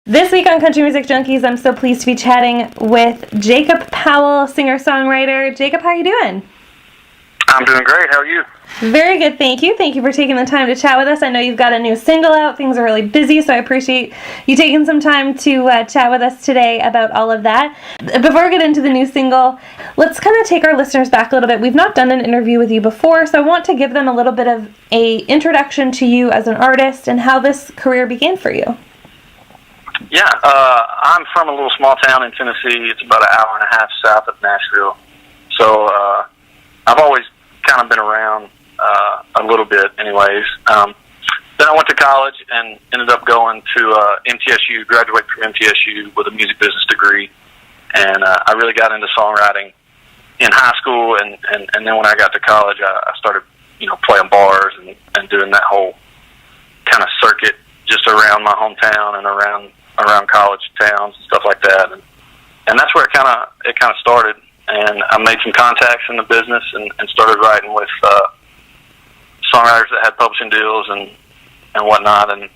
This week on Country Music Junkies, I'm so pleased to be chatting with Jacob Powell, singer-songwriter. Jacob, how are you doing? I'm doing great. How are you? Very good, thank you. Thank you for taking the time to chat with us. I know you've got a new single out. Things are really busy, so I appreciate you taking some time to chat with us today about all of that. Before we get into the new single, let's kind of take our listeners back a little bit. We've not done an interview with you before, so I want to give them a little bit of an introduction to you as an artist and how this career began for you. Yeah, I'm from a little small town in Tennessee. It's about an hour and a half south of Nashville. So I've always kind of been around a little bit anyways. Then I went to college and ended up going to MTSU, graduated from MTSU with a music business degree. And I really got into songwriting in high school. And then when I got to college, I started, playing bars and doing that whole kind of circuit just around my hometown and around college towns and stuff like that, and that's where it kind of started. And I made some contacts in the business and started writing with songwriters that had publishing deals and whatnot, and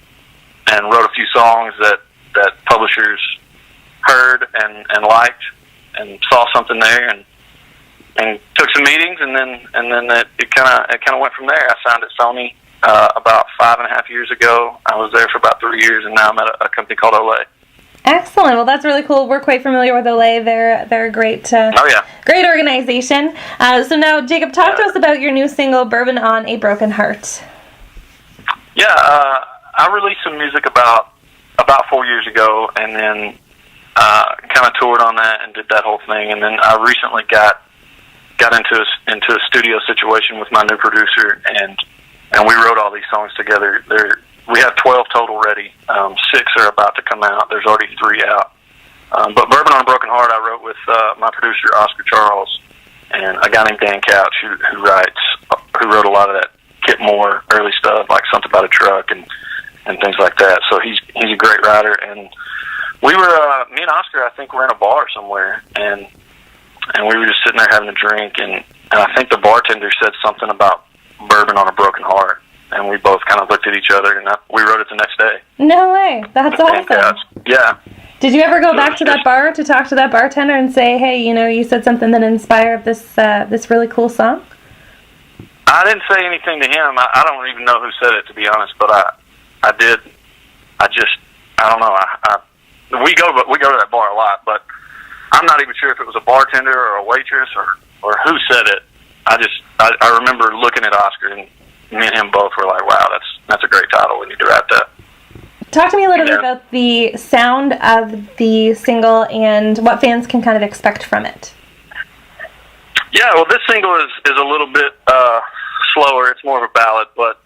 wrote a few songs that publishers heard and liked and saw something there and took some meetings, and then it kind of went from there. I signed at Sony about 5.5 years ago. I was there for about 3 years, and now I'm at a company called Olay. Excellent. Well, that's really cool. We're quite familiar with Olay. They're a great, great organization. So now, Jacob, talk to us about your new single, "Bourbon on a Broken Heart." Yeah, I released some music about 4 years ago, and then kind of toured on that and did that whole thing. And then I recently got into a studio situation with my new producer, and we wrote all these songs together. We have 12 total ready. 6 are about to come out. There's already 3 out. But "Bourbon on a Broken Heart" I wrote with my producer, Oscar Charles, and a guy named Dan Couch, who wrote a lot of that Kip Moore early stuff, like "Something About a Truck" and things like that. So he's a great writer. And we were, me and Oscar, I think, were in a bar somewhere, and we were just sitting there having a drink, and I think the bartender said something about "Bourbon on a Broken Heart," and we both kind of looked at each other, and we wrote it the next day. No way. That's awesome. Yeah. Did you ever go back to that bar to talk to that bartender and say, hey, you said something that inspired this really cool song? I didn't say anything to him. I don't even know who said it, to be honest, but I did. I don't know. We go to that bar a lot, but I'm not even sure if it was a bartender or a waitress or who said it. I remember looking at Oscar, and me and him both were like, wow, that's a great title. We need to write that. Talk to me a little bit about the sound of the single and what fans can kind of expect from it. Yeah, well, this single is a little bit slower. It's more of a ballad, but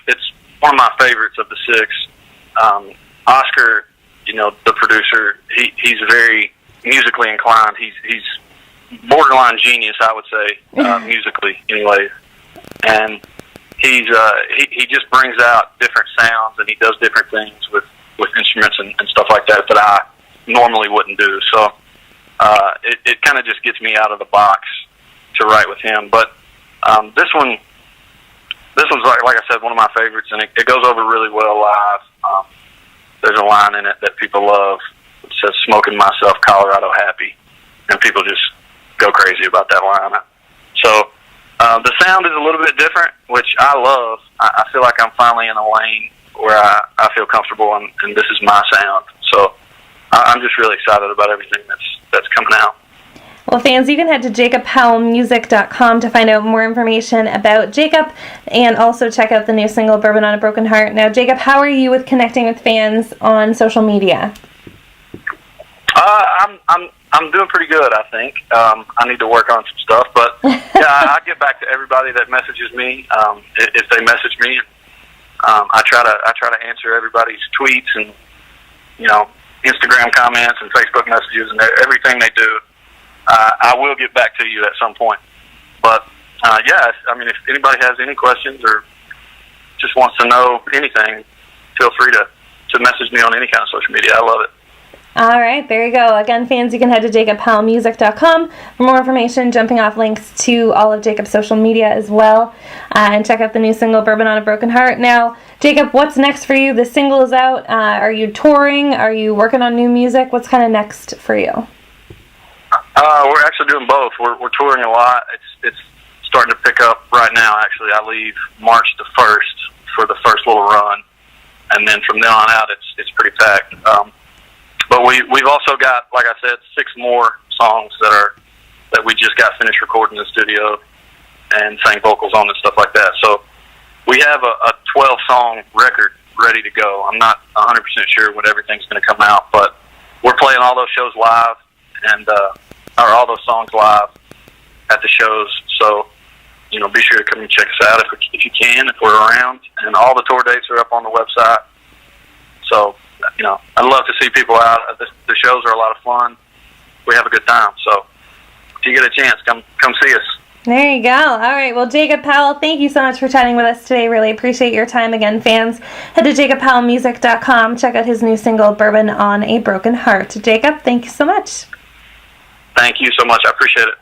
it's one of my favorites of the 6. Oscar, the producer, he's very musically inclined. He's borderline genius, I would say, musically anyway. And he just brings out different sounds, and he does different things with instruments and stuff like that I normally wouldn't do. So it kind of just gets me out of the box to write with him. But this one's like I said, one of my favorites, and it goes over really well live. There's a line in it that people love. It says, "Smoking myself Colorado happy," and people just go crazy about that line. So the sound is a little bit different, which I love. I feel like I'm finally in a lane where I feel comfortable, and this is my sound. So I'm just really excited about everything that's coming out. Well, fans, you can head to jacobpowellmusic.com to find out more information about Jacob, and also check out the new single, "Bourbon on a Broken Heart." Now, Jacob, how are you with connecting with fans on social media? I'm doing pretty good, I think. I need to work on some stuff, but yeah, I get back to everybody that messages me. If they message me, I try to answer everybody's tweets and Instagram comments and Facebook messages and everything they do. I will get back to you at some point. But if anybody has any questions or just wants to know anything, feel free to message me on any kind of social media. I love it. All right, there you go. Again, fans, you can head to JacobPowellMusic.com for more information, jumping off links to all of Jacob's social media as well, and check out the new single, Bourbon on a Broken Heart. Now, Jacob, what's next for you? The single is out. Are you touring? Are you working on new music? What's kind of next for you? We're actually doing both. We're touring a lot. It's starting to pick up right now, actually. I leave March the 1st for the first little run, and then from then on out, it's pretty packed. But we've also got, like I said, 6 more songs that we just got finished recording in the studio and sang vocals on and stuff like that. So we have a 12-song record ready to go. I'm not 100% sure when everything's going to come out, but we're playing all those shows live and or all those songs live at the shows. So, be sure to come and check us out if you can, if we're around. And all the tour dates are up on the website. So, I'd love to see people out. The shows are a lot of fun. We have a good time. So if you get a chance, come see us. There you go. All right. Well, Jacob Powell, thank you so much for chatting with us today. Really appreciate your time. Again, fans, head to JacobPowellMusic.com. Check out his new single, Bourbon on a Broken Heart. Jacob, thank you so much. Thank you so much. I appreciate it.